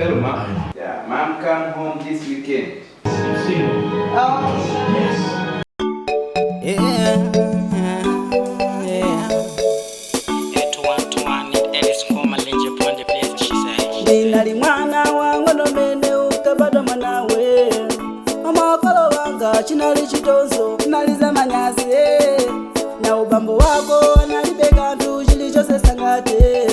Hello, Mom. Yeah, Mom come home this weekend. Yes. Yeah. Nali mwana wangu nomene ukabada mwanawe mama wakalo wanga chinali chitonzo naliza manyazi na ubambo wako analibeka ntu chilichose sangate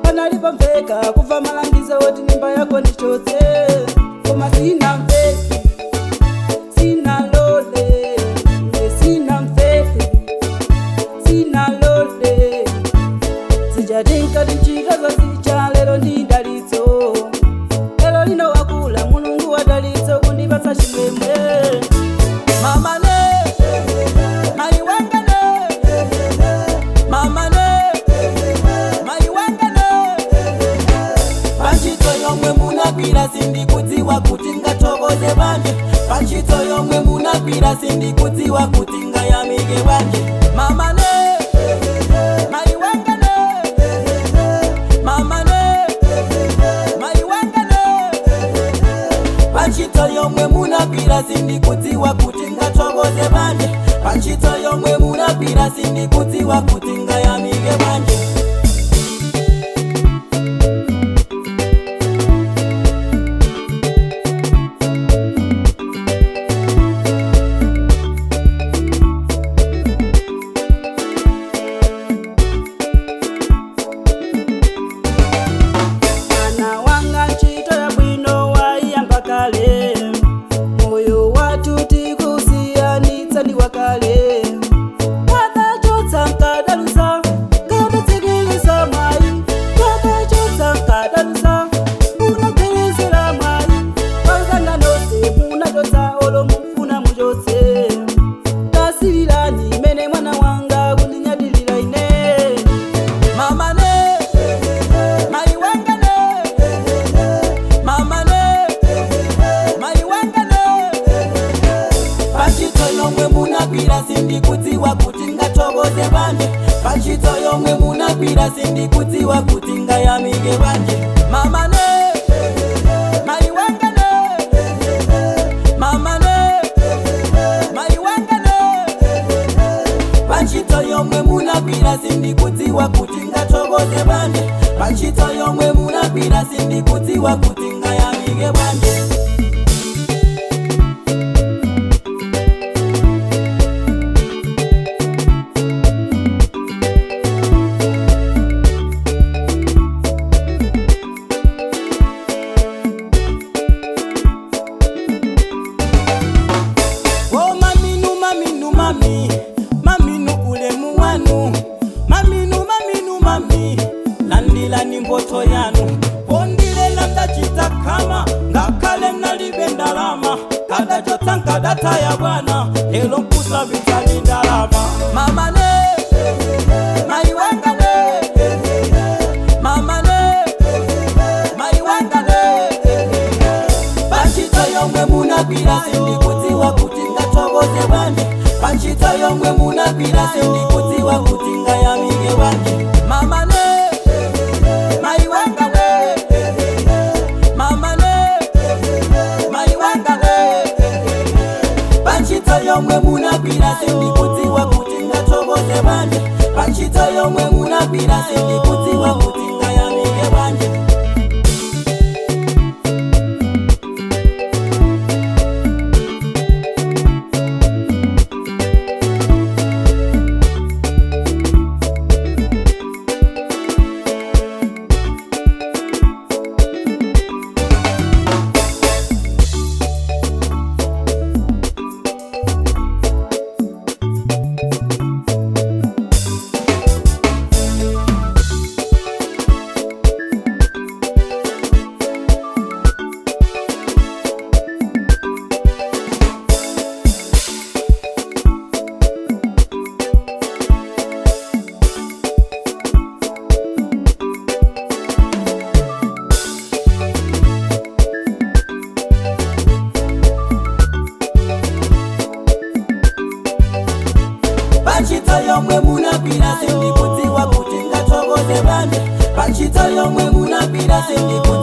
analipa mfeka kuva malangizo woti mimba yako ndichotse koma sina mfeki sina lole sina mfeki sina lole sijadinka ndichikaza sicha lelo ndidalitso lelo lino wakula mulungu wadalitso kundipatsa chimwemwe mama ne mai wanga ne mama ne mai wanga ne panchito yomwe munapira sindikudziwa kuti ngathokoze banje panchito yomwe munapira sindikudziwa kuti ngayamike banje mama ne mai wanga ne mama ne mai wanga ne panchito yomwe munapira sindikudziwa kuti ngathokoze banje panchito yomwe munapira sindikudziwa kuti ngayamike banje moyo watu tikusiyanitsa ndi wakale wakachotsa nkadalusa kadatsekeleza mwayi wakachotsa nkadalusa munagwelezera mwayi wazanga nonse munachotsa olo mufuna muchotse tasilirani mene mwana wanga kundinyadirira ine mama ne mai wanga ne mama ne panchito yomwe munapira sindikudziwa kuti ngathokoze banje panchito yomwe munapira sindikudziwa kuti ngayamike banje mama ne mai wanga ne mama ne mai wanga ne panchito yomwe munapira sindikudziwa kuti ngathokoze banje panchito yomwe munapira sindikudziwa kuti ngayamike banje maminu ulemu wanu mami landila ni mboto yanu pondile landachita kama ngakale nalibe ndalama kadachota nkadata ya bwana elo mpusa vitali ndalama mama ne mai wanga ne mama ne mai wanga ne panchito yomwe munapira sindikudziwa kuti ngathokoze banje panchito yomwe munapira sindikudziwa kuti ngayamike banje mama ne mai wanga ne mama ne mai wanga ne panchito yomwe munapira sindikudziwa kuti ngathokoze banje panchito yomwe munapira sindikudziwa kuti ngayamike banje yomwe munapira sindikudziwa kuti ngathokoze banje panchito yomwe munapira sindikudziwa